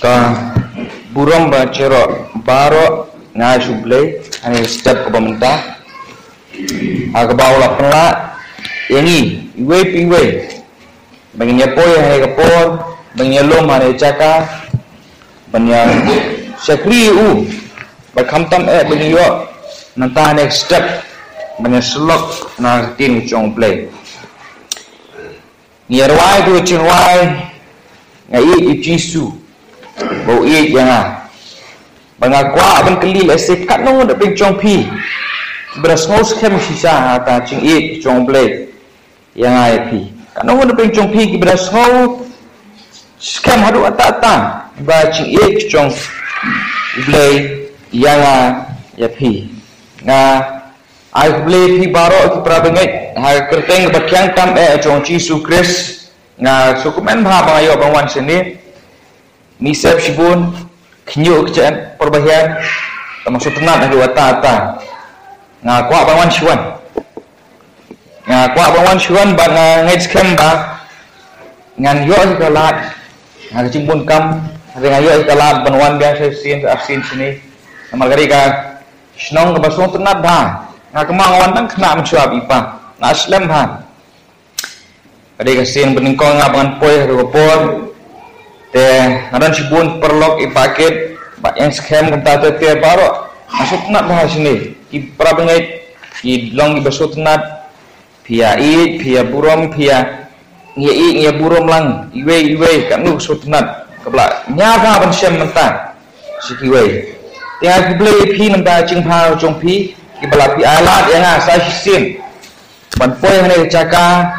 ka buram ba cero baro nga suble ani step ke pemerintah aga baula pela yangi iwe bangnya poy hai kapor bangnya lom hari caka bangnya sakri u bakham tam bangyo nanta next step bangnya slok na tin chong play nierwai tu chinwai ngai JISU bau yang bangakwa ban kelil ese kat no da ping chong pi beras ngos kem sisa ta ching chong play yang ai pi kat no da ping chong pi beras ngau scam hadu ata ba ching chong play yang ya pi nga ai play pi baro ki prabengai ha kerteng bakyang tam chong JISU Chris nga sukumen bha bangayo bangwan sini misep shibun khnyu kecen perbahian termasuk tenat hari wata nga kwa bangwan syuan ba ngai scam ba ngan yo kalat nga cimbun kam hari ngayo kalat banwan biasa sin sini margari ka snong ka basong tenat ba nga kemangawan tang kena mencuap ipa na aslam ba ade kasin beningkong ngabangan poy report te ngaran sibun perlok ipaket bak yang scam kata te baro masuk nak bahas ni ki prabengai ki long ibaso tenat pia burom pia ngia burom lang iwe kanu so tenat kebla nyaga ban sem mentang sikiwe tia ki blei pi nanda ching phao chong pi ki bala pi alat yang sa sin ban poy hane caka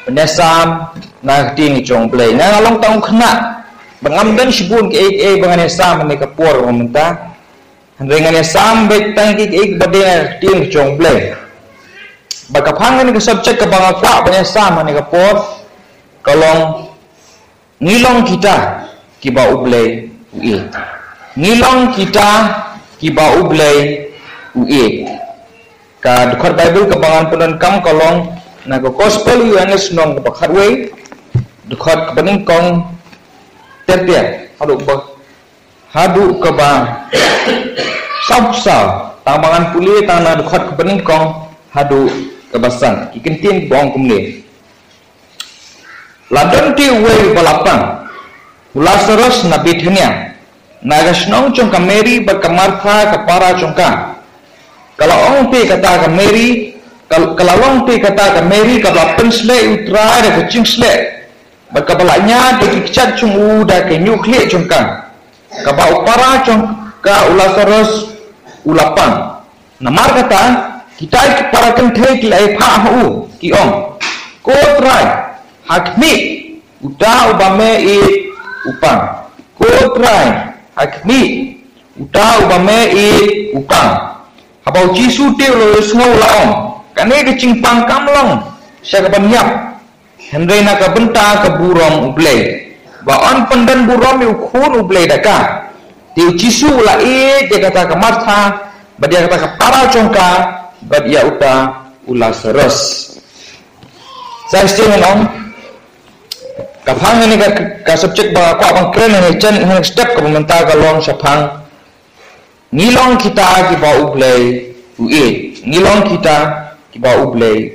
penyesam nak ting chong play nga long tong khna bangam dan sibun ke bangan esam ne kapor pemerintah dengan esam baik tang ke bade ting chong play bakaphang ne ke subject ke bangakwa penyesam ne kapor kalong ngilong kita kiba ublay ngilong kita kiba ublay ka dekat bible ke bangan penan kam kalong na ko gospel Ioanis nong bakharwe dekat kebening kong tertia hadu ke ba sabsa tamangan puli tanah dekat kebening kong hadu ke basan ikentin bong kumne ladon ti we balapang Lasaros na bithnya nagasnong chong kameri bakamartha kapara chongka kalau ong pe kata kameri kalau pi kata ke Mary kalau pensle utra ada kucing sle berkabalanya dikichat cung udah ke nuklear cungkang kabau para cung ka Lasaros ulapang namar kata kita para kenthe kilai phahu ki ong ko trai hakmi uta ubame upang ko trai hakmi uta ubame upang habau JISU te lo sngo laong kane ke cingpang kamlong saya kebanyak hendai nak benta ke burom ublay baon pendan burom ukun ublay daka di JISU la dia kata ke martha badia kata ke para congka badia uta Lasaros saya stingon kaphang ni ka subject ba ko bang kren ni chen step ke pemerintah ke long shaphang ngilong kita ki ba ublay ngilong kita kiba ublay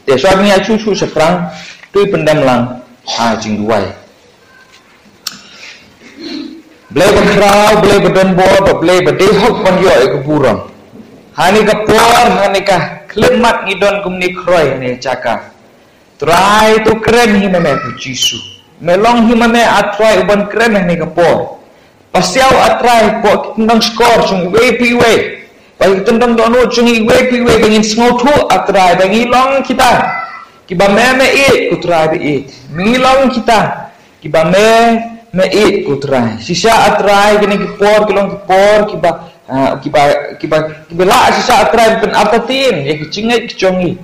te swabnya cucu seprang tui pendam lang jing duai blay berkrau blay berdenbo blay berdehok pan yo ke buram hani ka por hani ka klemat ngidon kumni kroy ne caka try to kren himame ku JISU melong himame atrai uban kren ne ka por pasiau atrai ko nang skor chung we bagi tentang dono cungi we bangin smotu atrai bangi long kita kiba me kutrai mingilong kita kiba me kutrai sisa atrai gini kipor kiba la sisa atrai pen artatin ya kicingai kicongi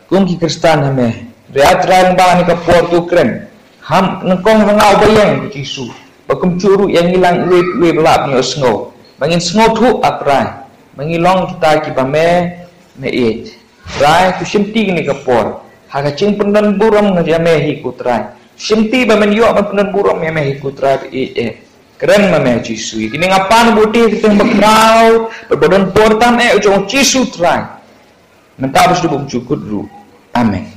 kum ki kristan hame re atrai ba ni kapor tu kren ham ngkong ngau bayang JISU bakum curu yang hilang we belap ni osngo bangin smotu atrai mengilong kita kiba me rai tu simti ni kapor haga cing pendan buram ngaja me hi kutrai simti ba men yo pendan buram me hi kutrai keren mame JISU kini ngapan buti kita bakrau berbadan portan ujung JISU try mentah harus dibuk cukup dulu amin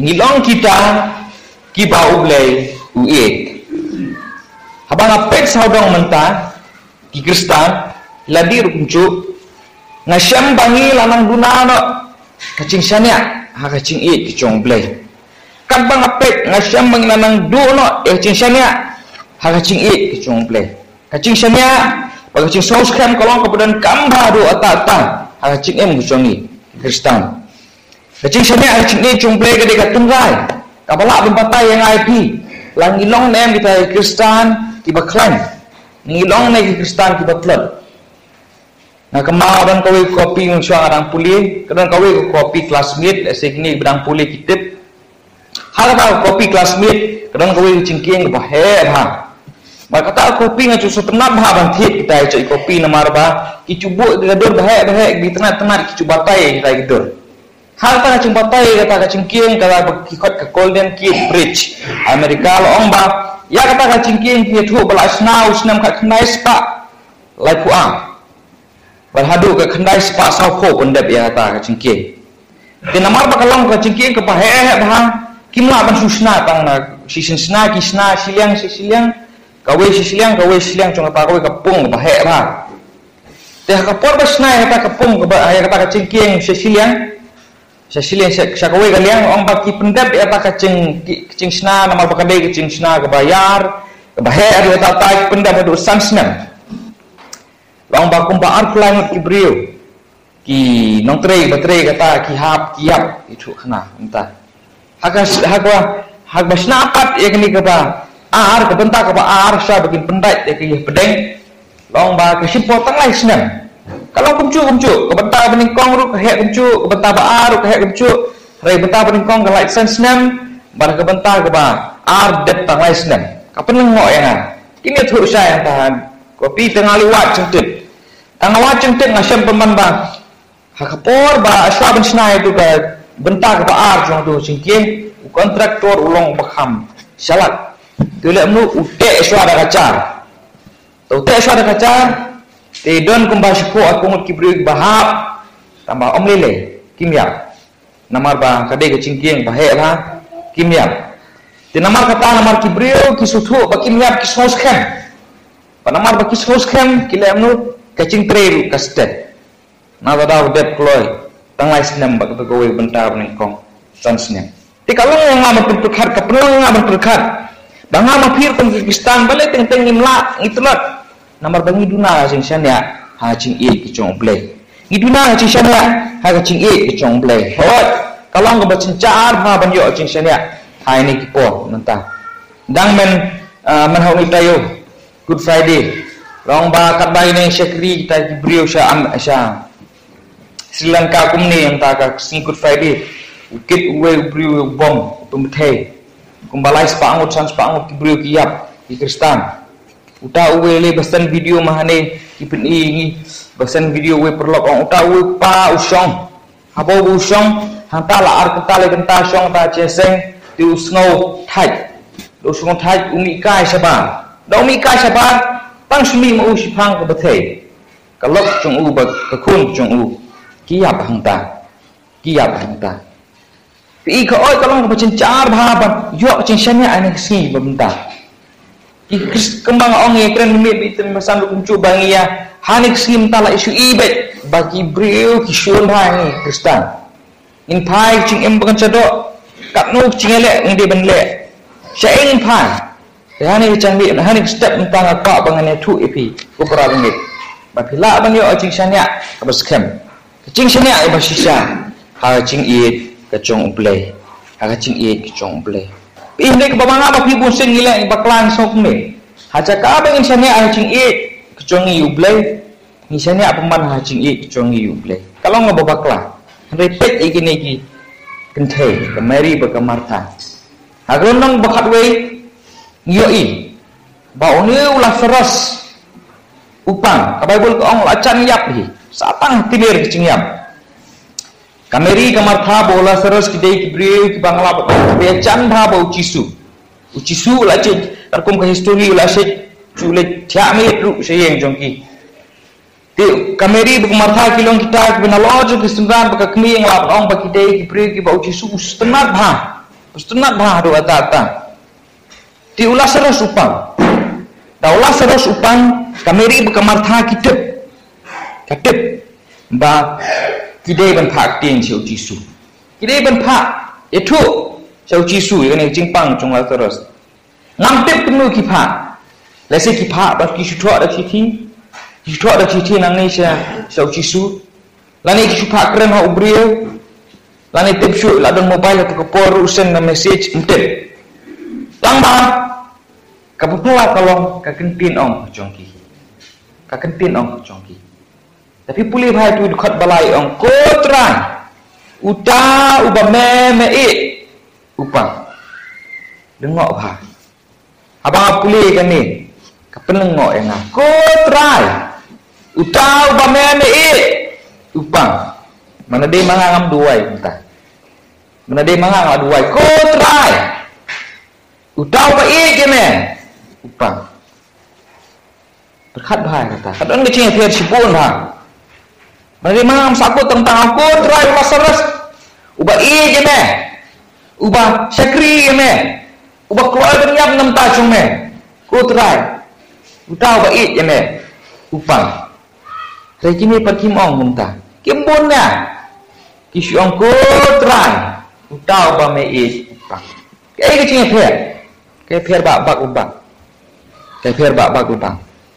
ngilong kita KIBA BLEI UE habang apek saudong mentah ki Kristan ladir kuncu ngasyam bangi lanang dunano kacing syania ha kacing kicong BLEI kan bang apek ngasyam bangi lanang duno kacing syania ha kacing kicong BLEI kacing syania kacing saus krem kolong kemudian kamba do atata ha kacing kicong Kristan kacing syania kacing kicong BLEI gede katunggai kapala bempatai yang IP langilong nem kita Kristan KIBA klan ngilong nem Kristan KIBA klan nah kemau dan kawe kopi ng syang arang puli kadang kawe kopi classmate segini bedang puli kitip hal kopi classmate kadang kawe cingking bahe ha Makata kopi nga cusu tenat bah bantit kita cai kopi namar bah kicubu gadur bahe di tenat kicubatai kita gadur. Hal ta cumbatai kata kacingking kata kikot ke Golden Gate Bridge Amerika lo ba ya kata kacingking ki thu bala snau snam ka khnai spa lai puang. Berhadu ke khnai spa sau kho pendep ya kata kacingking. Di namar bakalong kacingking ke bahe bah kimla ban susna tang na sisin sna kisna siliang kawe siliang cuma kawe kepung bahe bah teh kapor basna kata kepung kata kacingking siliang sakawe kaliang orang baki pendap ya tak kacing sna nama bakade kacing sna kebayar kebahe ada tak pendap ada sansna orang bakum baar kelangut kibriu ki nongtre batre kata kiap itu kena entah hak basna apat ya kini keba ar kebentak keba ar sya bikin pendat ya ki pedeng orang ba kesipot tanglai senang. Kalau kumcu kebentar peningkong ru kehek kumcu kebentar baar ru kehek kumcu rai bentar peningkong ke license nem bar kebentar ke ba ar det tang license nem kapan ngok ya kini thu saya tahan kopi tengah liwat cengtit ngasem peman ba hakapor ba asla ben snai tu ke bentar ke baar jong tu singking kontraktor ulong bakham salat tu le mu utek suara kacar tu utek suara kacar Tidon kumbasiko at kungut kibriu bahap tambah om lele kimia namar ba kade kecingking bahe lah kimia ti namar kata namar kibriu kisutu ba kimia kisoskem panamar ba kisoskem kilemnu kecing trail kastet na wada dep kloy tangai snem ba kata gowe bentar ningkong sansnem ti kalau yang ngam berperkar kapelo ngam berperkar banga mapir teng Kristan bale teng imla ngitulot namar bangi duna sing syania ha ching kicong BLEI ngiduna ching syania ha ching kicong BLEI hot kalau ngaba cencar ha banyo ching syania ha ini kipo mentah dang men hau ni tayo Good Friday rong ba kat bai ne syakri kita kibriu sya Sri Lanka kumni yang ta ka sing Good Friday ukit uwe briu bom tumthe kumbalai spangut kibriu kiap di Kristan uta uwe le basan video mahane kipin ini basan video we perlok on uta uwe pa usong habo usong hanta la ar kenta le kenta song ta cheseng ti usngo thai umi kai saba da umi kai saba tang sumi mu shaphang ke bethe kalok chung u ba ka khun chung u kiap hanta pi ko oi kalong ba chin char bha ba yo chin shanya ane si bamta kembang onge keren mit bitin masan kumcu bangia hanik sim tala isu ibet bagi brio kisun hangi Kristan in pai ching em bagan chado kap nu chingele ngde benle shaing pai hani changbi hani step tang apa bangane tu ipi ukra bangit bapila bangyo ching shanya kabaskem ching shanya ibasisha ha ching it kacong BLEI ha ching it kacong BLEI ini ke babanga ba pibun sing nila baklan sok me haja ka ba insani ay ching kecong BLEI insani apaman ha ching kecong BLEI kalau ngababakla repeat igini ki kenthe kemari ba kamarta agon nang bakat we ngiyoi ba oni Lasaros upang ka Bible ko ang lacan yap hi satang tilir kecing yap kameri kamartha bola Lasaros kidei kibriu ki bangla be chandha bo JISU la cik terkum ke histori la cik Culik tiap minit lu sayang jongki. Ti kameri bermartha kilong kita benalojo kesembilan baka kemi yang lap ong baki dei kipri ki bau JISU setengah bah do ata. Ti ulas seros upang. Da ulas seros upang kameri bermartha kitep. Katep ba kidei ban phak ting siu JISU. Kidei ban phak itu siu JISU ini jingpang chung Lasaros. Ngam penuh ki phak. Lesi ki phak ba ki shuthwa da ki Jika ada cici nang ni saya JISU, lani kita pak keren hak ubrio, lani tipsu ladon mobile atau kepor usen na message entep. Langba, kapupela kalau kakentin ong jongki, Tapi pulih bahaya tu dekat balai ong kotran, uta uba me upang, dengok bah. Abang pulih kan ni, kapenengok yang kotran. Utau bamene upang mana dia mangangam duai entah mana dia mangangam duai ko try utau ba jemen upang berkat bahaya kata kadang kecil dia sibun ha mana dia mangangam sabut tentang ko try Lasaros uba jemen uba sakri jemen uba keluar nyam nem ta chume ko try utau ba jemen upang Saya kini pergi mau muntah. Kimbun na. Kisyong ko try. Utau ba me upang. Kaya kecing pher. Kaya pher bak ubang.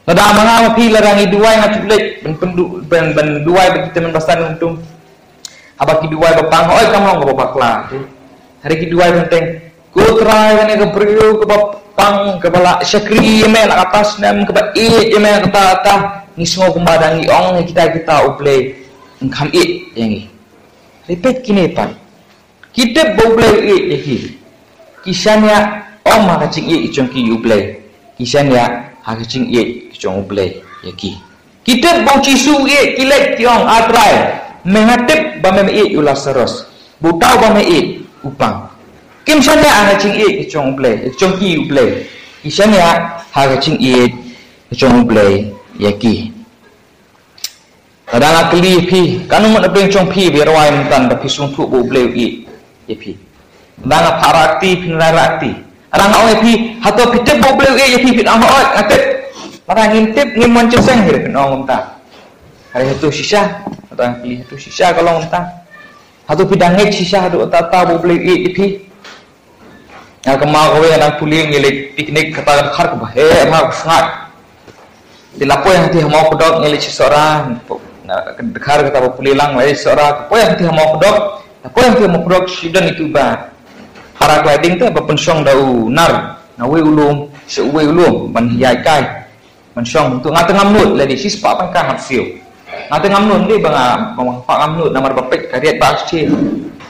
Nada mga pi larangi duai nga culik ben duai begitu men basan untung. Aba ki duai ba pang oi kamong ba bakla. Hari ki duai penting. Ko try ne ke priyo ke pang ke bala syakri me nak atas nam ke ba me kata ni semua kumbadangi ong kita uplay ngam yang ni repeat kini pan kita uplay lagi kisahnya om hakacing icong ki uplay kisahnya hakacing icong uplay lagi kita bau JISU kilek tiong atrai mengatip ba me Lasaros butau ba me upang kimsanya hakacing icong uplay icong ki uplay kisahnya hakacing icong uplay yaki kadang akli pi kanu nak beng chong pi berwai mentan tapi sungpu bu bleu yapi kadang parakti pinarati arang oi pi hato pitep bu bleu yapi pin oi ngatet marang ngintip ngimon ceseng hir pin ong mentan hari itu sisa kadang akli itu sisa kalau mentan hato pidangit sisa do tata bu bleu yapi ya kemau kowe nang puling ngelik piknik kata khar ke bahe ma sangat dilapo yang hati mau pedok ngelik seseorang dekar kata pulilang lai seseorang apa yang hati mau pedok apa yang hati mau pedok sudan itu ba para gliding tu apa pensong dau nar nawe ulum seuwe ulum man hiai kai pensong untuk ngate ngamnut lagi sis pa pangkang hafil ngate ngamnut ni bang pa ngamnut namar bapek kariat ba sih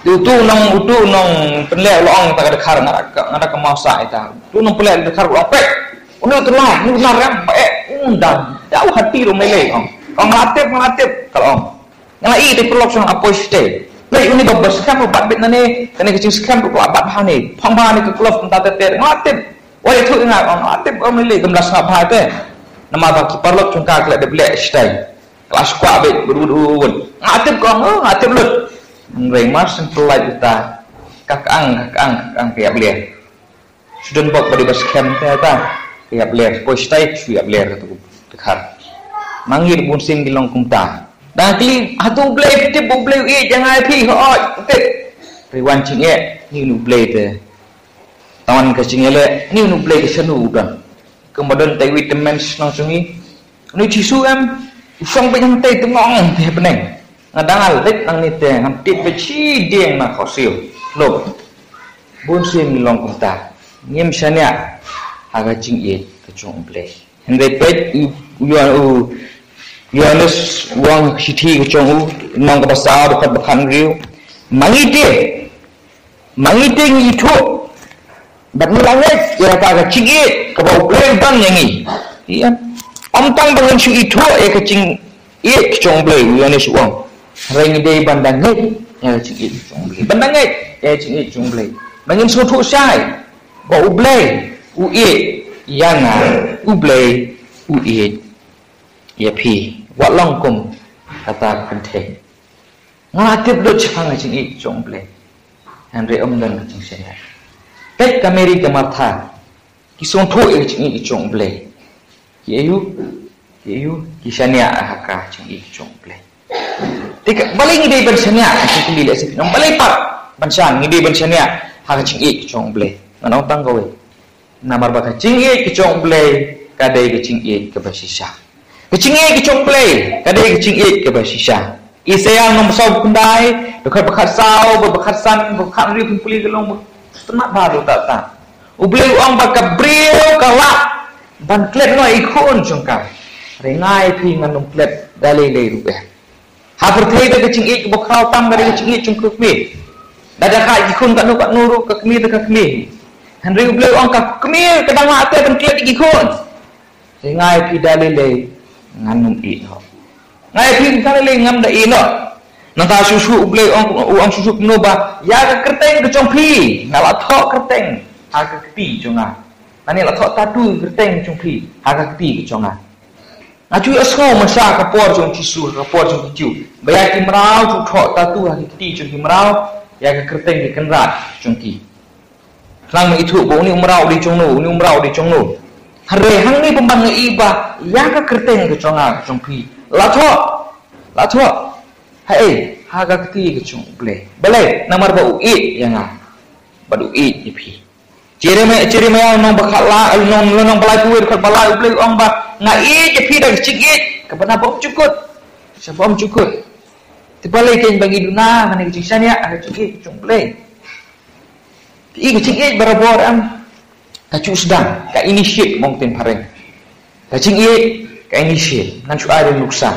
itu nong penle loong tak dekar ngada kemausa eta tu nong penle dekar lopek udah telah benar kan undang jauh hati rumele ong ngatip kalau ong ngai di pelok sang apa stay lei ini babas kan obat bet nane kene kecing skam ko abat bahane phangba ni ke klof tenta teter ngatip wai thu ngat ong ngatip rumele gemlas ngap ha te nama baki perlok cungka klek de blek stay kelas kwa bet berudun ngatip ko ngatip lut ngreng mas pelai uta kakang kayak beliau sudah bok badi bas skam te ta kayak beliau postai kayak beliau tu dekar manggil bunsing di longkung ta dan kli atu blei tip blei jangan pi hoi tip riwan cing ni nu blei te tawan ke cing le ni nu blei ke senu udah kemudian tai vitamin nang sungi ni JISU am usang pe yang tai tengong te peneng ngadang alit nang ni te ngam tip pe chi ding na khosil lo bunsing di longkung ta ngim sanya aga cing ke chong blei henday pet Ioanis wang siti ke chong nang ka basa dekat bakan riu mangite ngito bat nilanget ya ta ka cigi ka bau bleng bang yangi iya om tang bangun su itu ke cing ke chong blei Ioanis wang reng dei bandanget ya cing chong blei bandanget ya cing chong blei bangin su thu sai bau blei Yang ublei uid ya pi wat long kum kata kenteng ngatip do chang jing i chong ble andre dan jing saya tek kameri kamartha kisong tho e jing i chong ble yeyu kisania haka jing i chong ble tik baling ide ban sania ki le se nom balai pat ban san ngide ban sania haka jing i chong ble nganong tang gawe namar baka jing i ki chong ble kadai ke jing i ke basisa kecing ke chong play kadai kecing ke basisa isayang nom saw kundai dekat bekat saw bekat san bekat ri puli gelong tenak baru tak tak ubleu ong baka breu kala ban klet no ikon chongka rengai pi ngan nom klet dalai le rupe ha perthai ke kecing ke bokhau tam dari kecing chongkuk mi dada ka ikon tak no kat nuru ke kemi dekat kemi henry ubleu ong ka kemi kadang ate ban klet ikon rengai pi dalai le nganum i ho ngai pin kale le ngam da i no nanta susu ublei ong susu no ba ya ka kerteng ke chong phi na la tho kerteng ha ka kti chonga nani la tho tatu kerteng chong phi ha ka kti ke chonga na chu asko ma sa ka por chong jisu ka por chong jiu ba ya ki mrao chu tho tatu ha ki kti chong ki mrao ya ka kerteng ki kenrat chong ki lang mi thu bo ni mrao di chong no ni mrao di chong no hare hang ni pembang iba ya ka kerteng ke chonga chong pi la tho hai ha ka kti ke chong ble bale namar ba u yang ba du i pi ciri me nong bakala nong balai kuir kat balai ble ong ba nga i ke pi da cik i ke bana bom cukut sebom cukut ti bale ke bagi duna kan ke cisania ada cik i ke chong ble i ke cik i barabor am kacu sedang ka initiate mong tin pareng kacing i ka initiate nan chu ada nuksa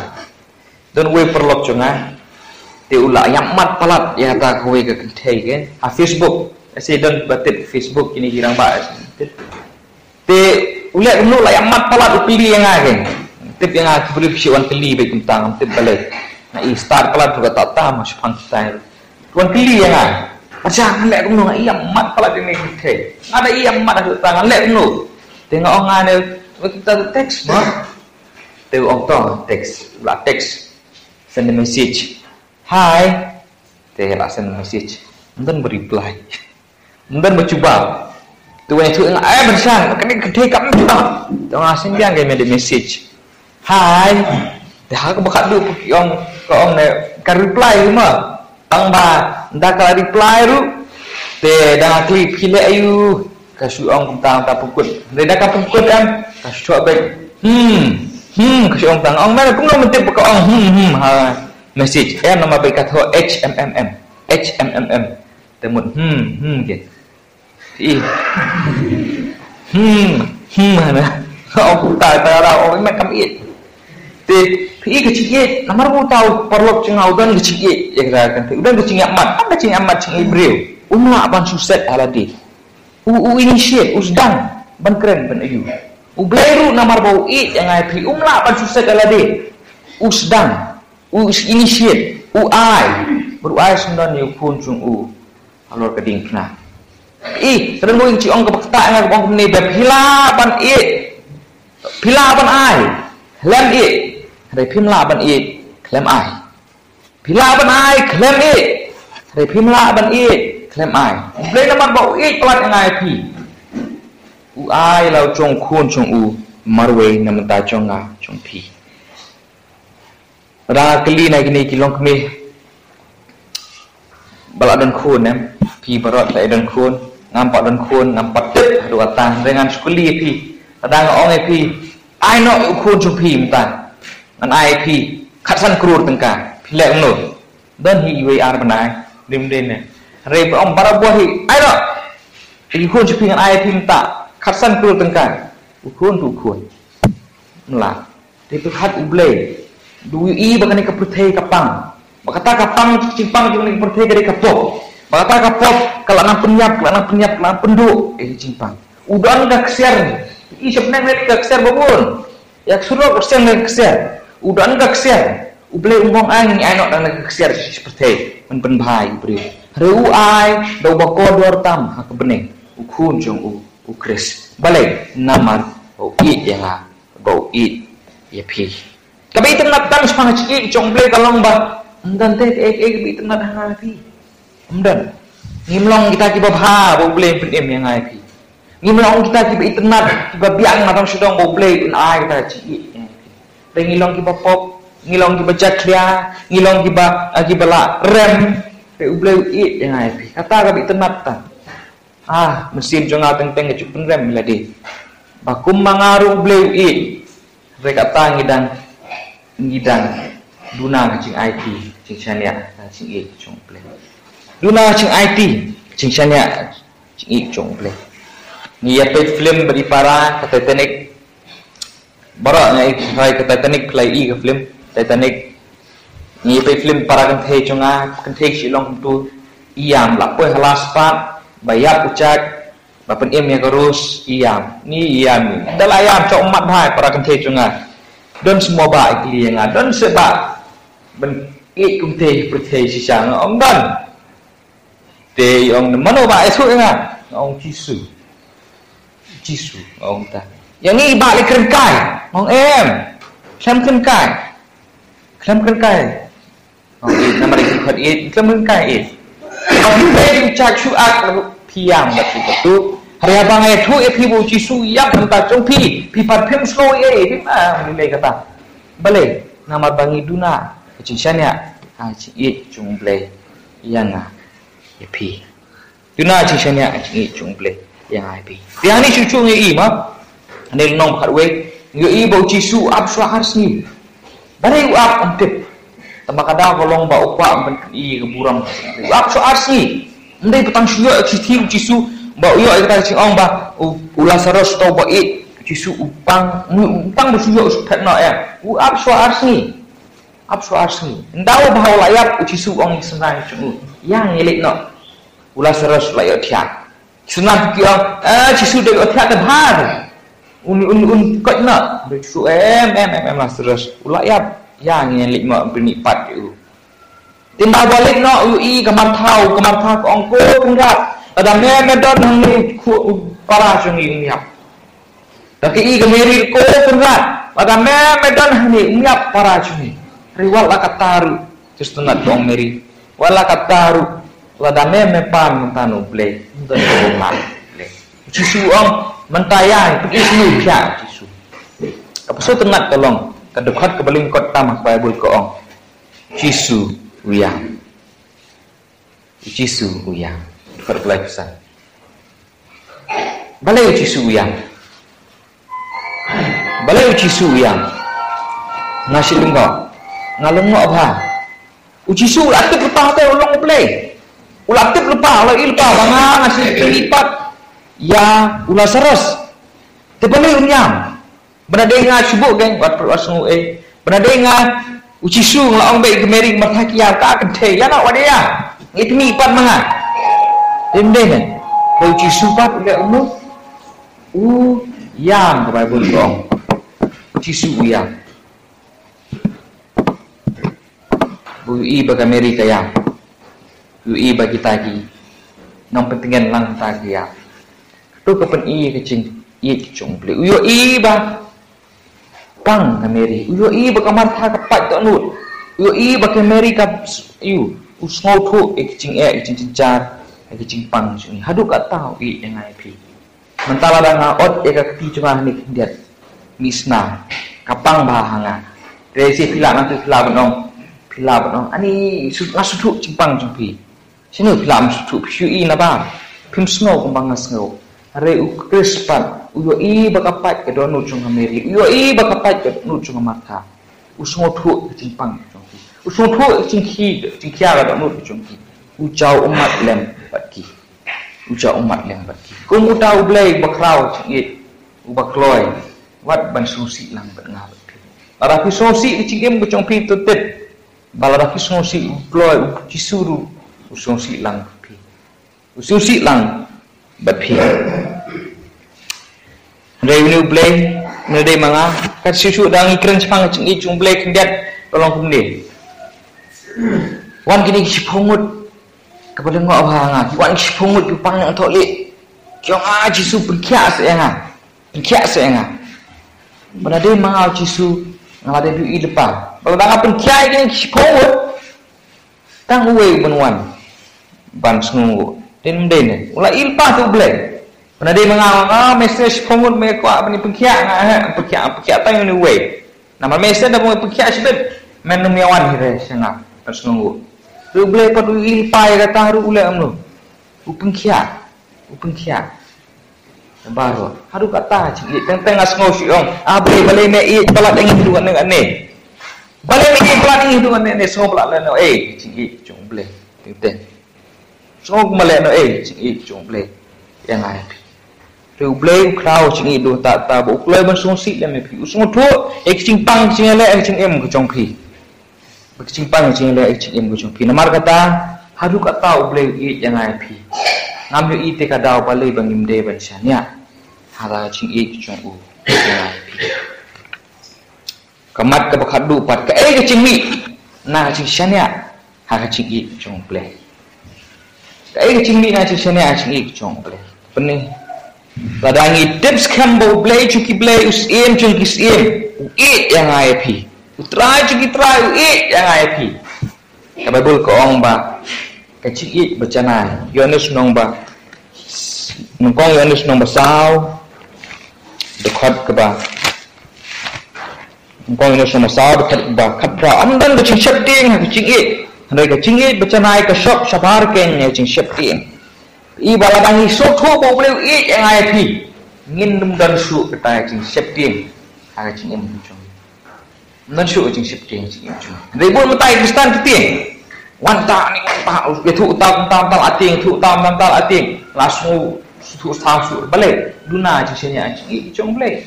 don we perlok chunga te ula yang mat palat ya ta kowe ka kentei ke a Facebook ase don batit Facebook ini hirang ba te ula nu la yang mat palat upili yang age tip yang age beri wan keli be kuntang tip balik na i start palat juga tak ta mas pantai wan keli yang age macam lek kuno iya mat pala dini ke ada iya mat ada tangan lek kuno tengok orang ada kita teks bah tengok orang teks send a message hi teh send a message dan bereply dan bercuba tu yang tu bersan kena kedai kamu juga tengok asing dia game ada message hi dah aku bakat dulu orang kan reply mah bang ba nda ka reply ru te dah klik kile ayu kasu ong tang ta pukut reda ka pukut am kasu baik kasu ong tang ong mana kuno mentip ka ong ha message nama baik ka hmmm temut ke i mana ong ta ra ong mak kam i te pi ke cik namar mu tahu perlok cengau dan ke cik ya katakan udah ke cing amat apa cing amat cing ibreu umla ban suset aladi initiate usdan ban keren ban ayu ubleru namar bau i yang ai pi umla ban suset aladi usdan initiate ai baru ai sundan yu pun chung alor keding kena terus mau cing ong ke bakta ngak ong ne be pila ban ai lam i ada pimla ban i klaim ai pila ban ai klaim i ada pimla ban i klaim ai ble namar bau i pelat ngai pi ai lau chong khun chong marwe namta chonga chong pi ra kli nai kini kilong kemi baladan khun pi barat lai dan khun ngampak tet dua tang dengan skuli pi kadang ong pi ai no khun chong pi mta an IP khatsan krur tengka pilek no dan hi IEID benai dim den re om barabo hi ai no hi khun chi pingan IP minta khatsan krur tengka ukun mla te khat uble du i bagani ka puthe kapang bakata kapang cimpang jung ni puthe gari kapok bakata kapok kalana penyap penduk cimpang udan dak share i sebenarnya dak share babun yak suruh share dak share udah enggak kesian uble umbong angin ai nok dan kesian seperti men bhai bri reu ai do bako dor tam ha ke bening ukun jong Ukris. Balik nama bau it yang bau it ya pi. Kabi tenat tan sepang cik cong play kalong ba. Dan teh bi tenat hang pi. Dan ngimlong kita kiba bha bau play pin yang ai pi. Ngimlong kita kiba tenat kiba biang matang sudong bau play pin ai kita cik. Dan ngilong kiba pop, ngilong kiba jaklia, ngilong kiba la rem. Pe ubleu it yang ai pi. Kata kabi tenat tan. Mesin jonga teng-teng ke cupen rem lah di. Bakum mangaru bleu it. Mereka kata ngidang duna cing IT cing syania cing it cong play. Duna cing IT cing syania cing it cong play. Ni apa film beri para ke Titanic. Barak ngai hai ke Titanic play ke film Titanic. Ni apa film para kan the jonga kan the silong tu iam la poi halas pat bayar ucak bapen em yang terus iam ni iam ni dalam iam cok mat hai para kan the jonga. Don semua baik dia yang don sebab ben ik kum te percaya sisang ông don te ông mana baik esok nga ông JISU ông ta yang ni balik kerengkai ông em xem kerengkai ông it nama dia khat it kerengkai it ông te ucak syuat piam betul hari abang itu pibu JISU yang tentang jongpi pipat pim slow pi nilai kata balik nama bangi duna cincanya cing it cung play yang pi duna cincanya cing it cung play yang pi yang ni cucu ngi ma anil nong khatwe ngi bau JISU ab swahar ni balik up antip tambah kada kolong ba ukwa ben i keburang ab swahar ni ndai petang syua cici JISU ba yo kita cing ong ba Lasaros tau ba it JISU upang bersuyo uspat nak ya ab swahar ni ndau bahau layap JISU ong senang cungu yang ngelik nak Lasaros layap tiak senang ki ong JISU de tiak de bhar un kot nak JISU Lasaros layap yang ngelik mak bernipat tu timbal balik nak ui kamar thau ko ong ko kengat ada me don hang ni para sungi ngiap tapi i gemeri ko kengat ada me don hang ni ngiap para sungi riwal la kataru terus tenat dong meri wala kataru wala me pan mentanu play untuk rumah play JISU om mentayang pergi sini pia JISU apa so tenat tolong kedekat ke beling kot tamak bible ko ong JISU uyang berkelai pesan balai JISU uyang nasi lengkau ngalengok apa JISU aktif lepas tu ulung play aktif lepas bangang nasi lipat ya Lasaros tepalai unyam benar dengar subuk geng buat perwasungu benar dengar JISU ngelaong baik gemering mathakia tak kedai ya nak wadia itu ni ipat mangat dendeng bau JISU pat udah umur yang ke Bible kong JISU yang UI bagi Amerika yang UI bagi tagi nang pentingan lang tagi ya tu kepen i kecing i kecung beli UI ba pang Amerika UI bagi martha kepat tak nut UI bagi Amerika usngau tu kecing jar kecing pang sini haduk tak tahu i yang IP mentala dah ot kati cuma ni dia misna kapang bahanga resi pila nanti pila benong ani sudu cimpang jumpi sini pila sudu pui na ba pim snow kumbang snow are ukrispan UI bakapat ke donu cung Amerika UI bakapat ke donu cung Martha usngau tu cimpang jumpi usngau tu cingki cingkia ke donu jumpi ujau umat lem batki kumu tahu BLEI bakrau cingit ubakloy wat ban susi lang batnga batki arafi susi cingem bocong pi tutit balarafi susi ubloy JISU ususi lang pi ususi lang batpi revenue BLEI nede manga kat susu dang ikren sepang cingit cung BLEI kendiat tolong kumde wan kini sipungut kepada ngok hanga wan sipungut pang yang tolek Kiong JISU perkiak seengah. Benda dia mangau JISU ngada duit lepas. Kalau dah perkiak ni kipot. Tang uwe benuan. Ban sengu. Den den. Ulah ilpa tu boleh. Benda dia mangau message pengut me ko apa ni perkiak tang ni uwe. Nama message dah mau perkiak sebab menumiawan hire sengah. Ban sengu. Tu boleh padu ilpa kata haru ulah amnu. Upengkiak. Baru haru kata cik teng asngau siong boleh balik me pelat ingin tu kan ne balik me pelat ingin tu kan ne semua pelat leno cik jong boleh betul semua kembali no cik jong boleh yang ai tu boleh crowd cik tu tak bu boleh bersongsi le me pi semua tu cing pang cing le cing em ke jong pi cing pang cing le cing em ke jong pi namar kata haru kata boleh yang ai pi ngambil ite kadau balai bangim de bansyanya hara cing jong u kamat ke bakadu pat ke cing mi na cing syanya hara cing jong ble ke cing mi na cing syanya cing jong ble penih ladangi tips kambo ble cuki ble usim cing kisim yang IP utrai cuki trai yang IP kababul ko ong ba kecik bercanai Ioanis nong ba nongkong Ioanis nong basau dekat ke ba nongkong Ioanis nong basau dekat ke ba kapra andan ke cing syapting handai ke cing bercanai ke shop shapar ken cing syapting i balabangi sotho bo boleh yang IP ngin dum dan su kata cing syapting ha cing em chung nan su cing syapting cing chung ribut mutai kristan keting wanta dia thu tam ating langsung thu sasu balik duna cingnya cing boleh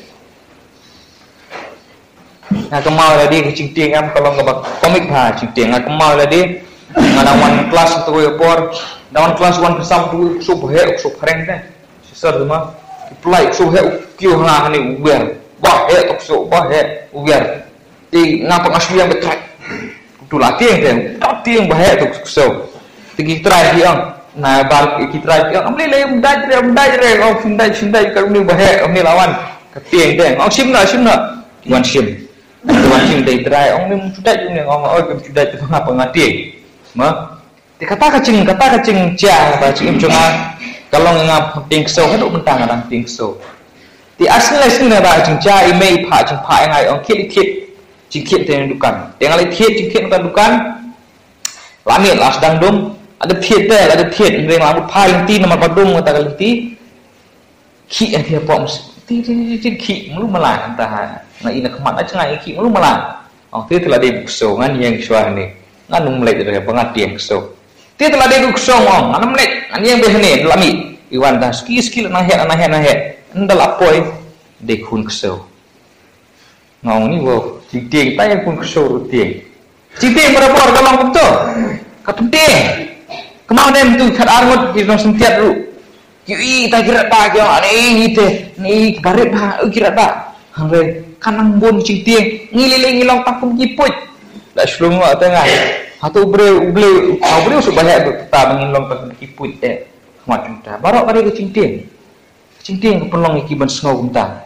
nah kemau lah dia cing ting am kalau ngabak komik ha cing ting kemau lah dia ngadawan kelas tu por dawan kelas 1 kesam tu subhe subhreng dah sesar mah apply subhe kyo ha ni uber bah tok so bah uber ti ngapa ngasih yang betul tu latih bahaya tu so tinggi try dia na bal kita try dia amli le mudaj oh sindai kalau ni bahaya ni lawan ketieng deh oh sim wan sim dai try ong ni sudah ni ngom sudah tu ngapa ngati mah dikata kacing cia apa cing cunga kalau ngap ting so haduk mentang orang ting so di asli ba cing cia email pa cing pa ngai ong kit cikit dengan dukan dengan lihat cikit dengan dukan lamit las dang dum ada thiet dengan rambut paling ti nama padung kata kaliti ki dia pom ti ki mulu malang tahan na ina kemat aja ngai ki mulu malang ti telah dia bukso ngan yang suah ni ngan umlet dari pengatian so ti telah dia bukso ngan umlet ngan yang behne lamit iwan dah skill nah ndal apoi dekun so ngau ni wo citing tanya pun kesor citing berapa orang kalau betul kepenting kemana tu kat armut di dalam sentiat dulu ki tak kira tak kira ni barit bah kira tak hangre kanang bon citing ngililong takum kiput dak selung tengah atau ble usuk banyak betah mengilong takum kiput macam dah barok pada citing kepelong ikiban sengau entah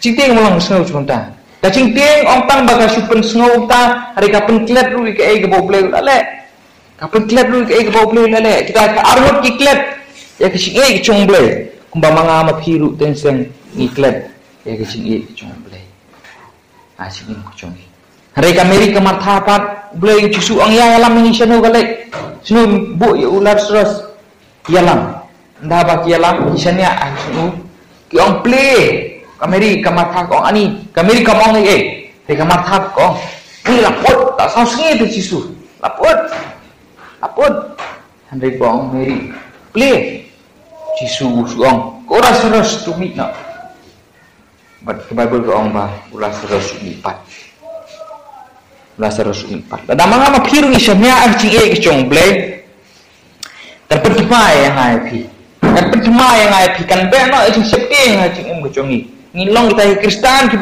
citing melong sengau entah kacing ting ong tang baga supen sengau ta hari kapen klet ru ke ke boble lale kapen klet ru ke boble lale kita ke arut ki klet ya kacing ke chung ble kumba manga ma phiru tenseng ni klet ya kacing ke chung ble sing ku chung hari kameri ke martha pat ble jisu ong ya alam ni seno gale seno bu ya ular seras yalam nda ba ki yalam isanya seno ki ong ple kameri kamatha ko ani kameri kamong ni te kamatha ko ni lapot tak sao sengi tu jisu lapot handai ko meri ple jisu suong ko ras tu mi na bat ke bible ko ong ba Lasaros pat da manga ma phiru ni semia ang cing ke chong ble terpentemai yang IP kan be no cing septing cing em ke chongi ngilong kita Kristen ki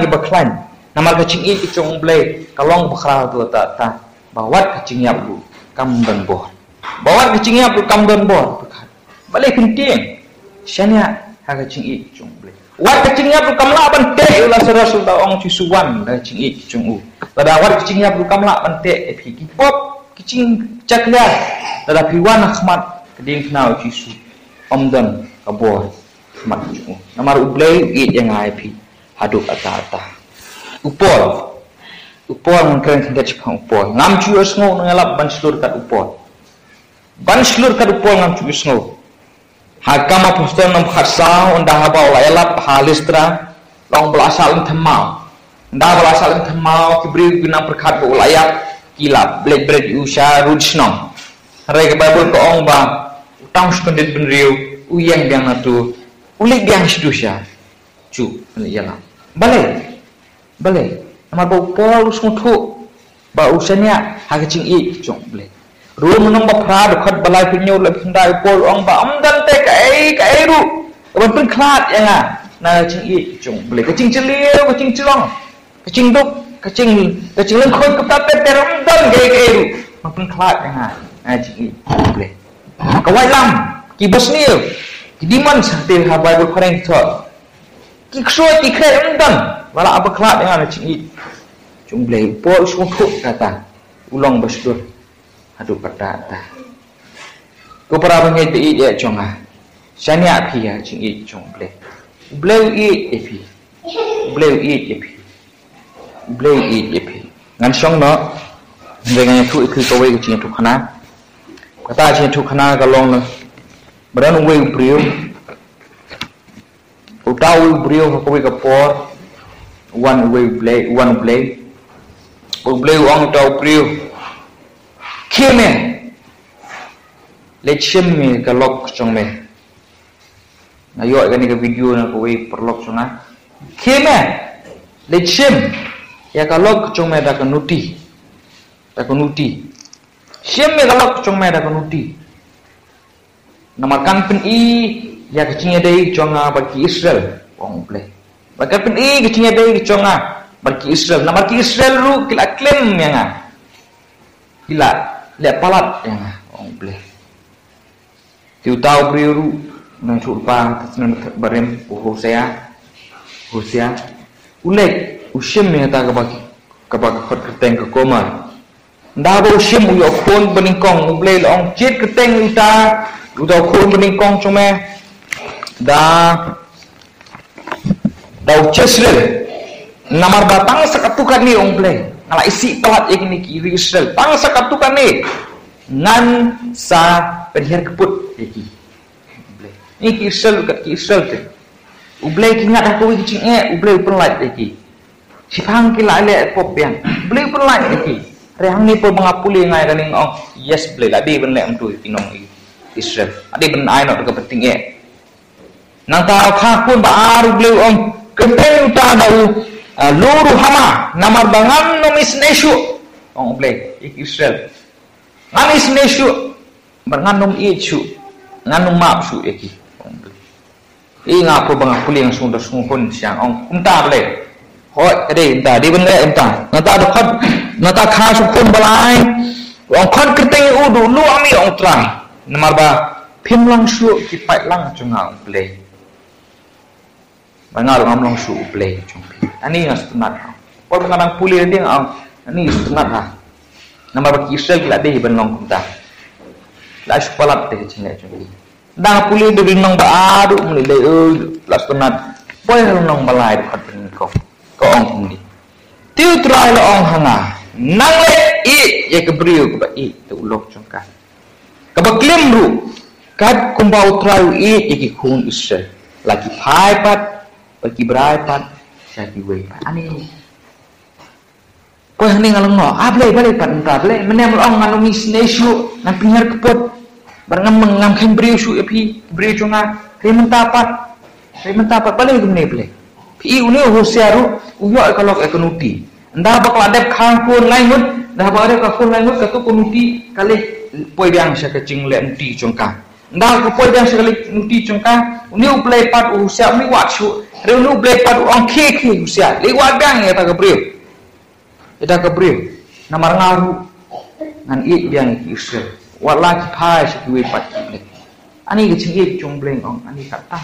baklan nama kacing ke chong ble kalong bakral tu ta bawat kacing yap lu kam dan bor bawat kacing yap lu kam dan bor Balik penting. Syania haga cing i chung ble. Wat kecingnya bu kamla bante Lasaros da ong cisuan da cing i chung u. Pada wat kecingnya bu kamla bante epi kipop kecing caklia. Tada piwan khmat keding knau JISU. Omdan kabor khmat chung u. Namar ublei i yang IP haduk ata-ata. Upol mungkin kita cakap upol. Ngam cuy sengo ngelap ban selur kat upol. Ban selur kat upol ngam cuy sengo. Hakam apostol nam khasa undah haba elap halistra long belasal themau. Nda belasal themau kibri guna perkhat bo layak kilap black bread usha rudsnom. Hari ke Bible ko ong ba utang skondit benriu uyang biang natu ulik biang sedusya. Cu yalah. Balik. Nama bau pol usmutu ba usanya hakicing i jong ble. Ru menong ba pra dekat balai pinyo le pendai pol ong ba amdan te kai ru. Ban pun klat ya nga. Na cing i jong ble. Kecing celiu, kecing celong. Kecing duk, kecing lengkon kepat te ramdan kai ru. Ban pun klat ya nga. Na cing i jong ble. Kawai lam KIBA snil. Kidiman sakti ha Bible koreng thot. Kiksoi kikre amdan. Wala apa klat dengan cing i jong ble. Pol usmutu kata. Ulong besdur. Aduh kata ta. Ko para bangai te i ya jonga. Sanya pi ya cing i jong ble. Ble i epi. Ble i epi. Ngan song no. Dengan tu ikut kau wei cing tu khana. Kata cing tu khana kalong no. Beran wei brio. Utau wei brio ko wei kapor. One ble. Ble uang utau brio. Kime lechem me kalok chong me nayo gani ka video na ko wei perlok chonga kime lechem ya kalok chong me da kanuti shem me kalok chong me da kanuti namakan pen i ya kecingnya dei chonga bagi Israel wong ble bagi pen i kecingnya dei chonga bagi Israel namaki Israel ru kila claim yang kila lihat palat yang orang boleh. Tiu tahu beriru nang curpa tasnan barem Hosea. Ulek usim ni kata kabaki khot keteng ke komar. Nda ba usim uyo khon beningkong boleh long jet keteng uta khon beningkong cuma da chesrel namar batang sakatukan ni orang boleh. Ngala isi pelat yang ini kiri Israel. Bangsa katukan ni. Ngan sa perhir keput. Ini ki Israel kat ki Israel tu. Ublei ki ngat aku kicing ublei pelat lagi. Shaphang ki la le pop yang. Ublei pelat lagi. Rehang ni pun mengapuli ngai kaning ong. Yes blei la di ben le am tu tinong Israel. Adi ben ai nak ke penting Nang ta kha pun ba aru blei ong. Kenteng ta dau luru hama namar bangan nomis nesu orang boleh Israel nganis nesu berngandung isu ngandung maaf su eki orang boleh ngapo bangan puli yang sudah sungkun siang orang entah boleh hoi ada entah di benda entah nata ada khot nata khas sungkun balai orang khot keteng udu lu ami orang terang namar ba pim lang su kipai lang cunga boleh bangal ngamlong su boleh cunga ani yang sunat. Pol mengadang puli dia ani sunat ha. Nama bagi Israel la deh benong kumta. La sepalat teh cengek cengek. Dang puli dia benong ba adu mulai la sunat. Pol benong balai dekat benong ko ong kumdi. Tiu trai la ong hanga. Nang le i ye kebriu ko ba i tu ulok cengka. Ka ba klim ru kat kumbau trai i ye khun Israel. Lagi phai pat bagi berai pat jadi wei ani ko hani ngalong no ablei balik pat entah blei menem ong ngalong isnesu nang pinggir kepot barang ngam khen briu su epi briu chunga rementapat balik gumne blei pi uni Hosea ru uyo kalok ekonuti nda bakal adep khang kun lainut nda bakal adep khang lainut katu konuti kali poi biang sa kecing le nuti chungka nda ko poi biang sa kali nuti chungka uni uplei pat Hosea mi watsu Renu blek padu orang keke usia. Lewat bang ya tak kebriu. Kita kebriu. Namar ngaru. Ngan ik biang Israel. Wat lagi pai sekiwi pat blek. Ani ke cengik cung bleng ong ani kata.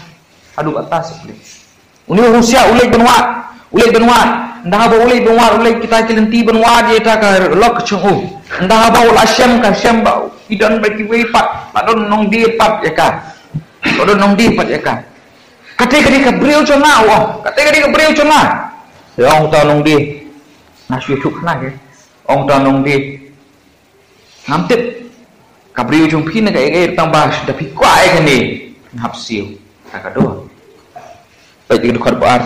Adu kata sebleng. Uni Rusia ulek benua. Ndah ba ulek kita kelenti benua dia ta ka lok chung. Ndah ba ul asyam ka syam ba idan ba ki we pat. Padon nong di pat ya ka. Padon nong di pat ya ka. Kate ka breu chona wa. Kate ka breu chona. Ya ong ta nong di. Na shu thuk na ke. Ong ta nong di. Ngam tip kabriu chung phi na ka e tang ba da phi kwa e ka ni. Ngap siu. Ta ka do. Pai ti khot bar.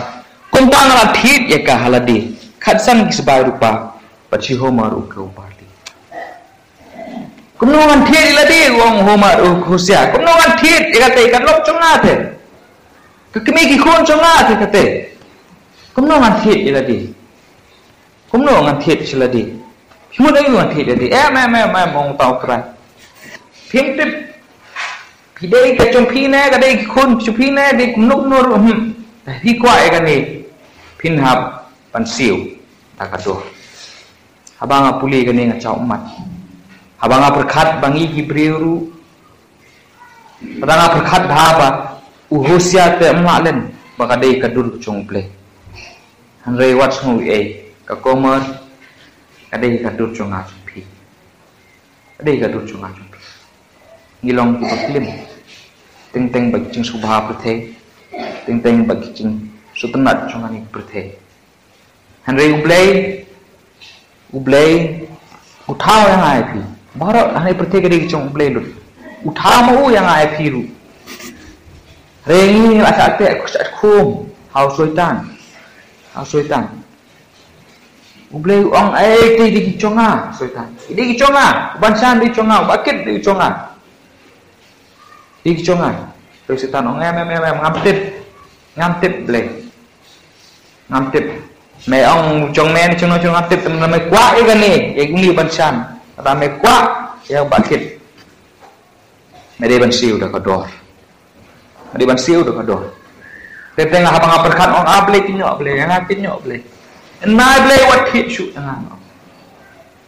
Kum tang la thit ya ka haladi. Khat san ki sabai rupa. Pachi homar u ka uparti. Kum no man thit ladi wong homar u khusia. Kum no man thit ya ka te ka lok chung na the. Kami ki khon chung na the ka te. Kum no man thit ya ladi. Kum no man thit ladi. Himu dai man thit ladi. Me mong tau krai. Phim tip phi dei ka chung phi ne ka dei khon chu phi ne dei kum nok nor phi kwa e ka ni phin hap pan siu ta ka do habanga puli ka ni nga chau mat habanga perkhat bangi ki briuru habanga perkhat dhaba uhusia te ma len ba ka dei ka dur chung ple han rei wat smu e ka komer ka dei ka dur chung a chung phi ka dei ka dur chung a chung phi ngilong ki baklim ting bag chung subha prathe ting bag chung sutanat chung ani prathe Henry ublei uthao yang ai phi baro ani prathe ke ri chung ublei lut uthao ma u yang ai phi ru rengi asa te khum hau soitan ublei ong ai ti di chonga soitan di chonga bansan di chonga bakit di chonga di chonga terus setan ong ngamtip ble ngamtip me ong chong men chung ngamtip tem me kwa e gani e guni bansan ta me kwa ya bakit me de ban siu da kador de ban siu da kador te tengah abang perkat ong able kinyo ble yang kinyo ble na ble wat hit shu jangan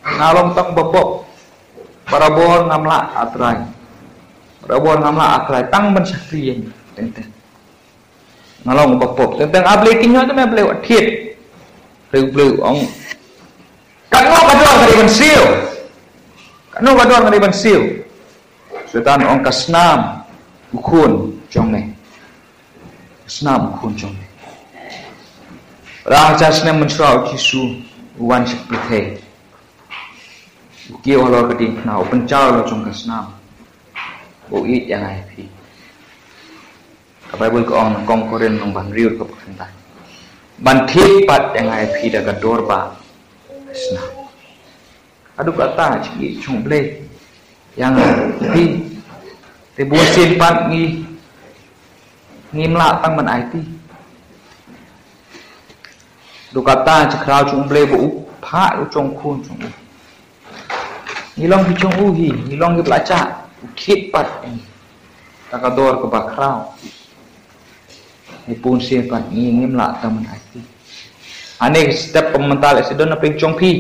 ngalong tang bobok barabon ngamla atrai Rabon ngamla akrai tang ban sakriyen teng ngalong bapop teng able kinyo te me ble wat hit bleu ong kan ngo kador ngari ban siu setan ong kasnam ukun jongne kasnam ukun jongne rang jasne mensrau JISU wan sekpethe kio halor kading na open chao lo jong kasnam bo it yang ai phi ka bible ko ong kong koren nong ban riur ko phentai ban thit pat yang ai phi da ka dor ba kasnam adu kata chi chung ble yang phi te bu sin pat ngi mla tang ban ai ti du kata chi krau chung ble bu pha lu chung khun chung ni long ki chung u hi ni long ki placha khit pat ta ka dor ko ba krau ni pun sin pat ngi mla tang ban ai ti ane step pemental se don peng chung phi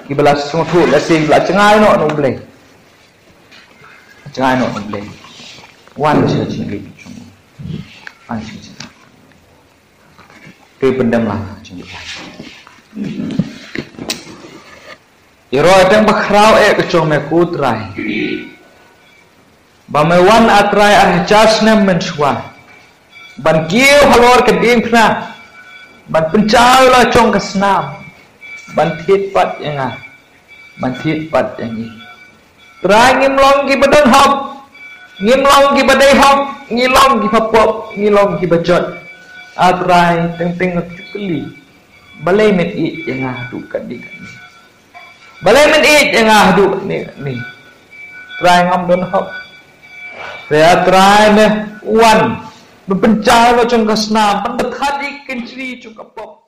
ki bala sung thu la sing la changai no ble jangan nak boleh wan je li chung an chi chi ke pendam lah chung iro teng bakrau ke chung me kutrai ba me wan atrai ah jas nem menswa ban kiu halor ke ding phna ban pencau la chung kasnam ban thit pat yang ban thit pat yang ni trai ngim long ki badan hop ngim long ki badai hop ngilong ki papop ngilong ki bajot atrai teng chukli balai met i yang adu kadi balai met i yang adu ni trai ngam don hop saya trai ne wan berpencah lo chung kasna pendekat ikin cri chung kapop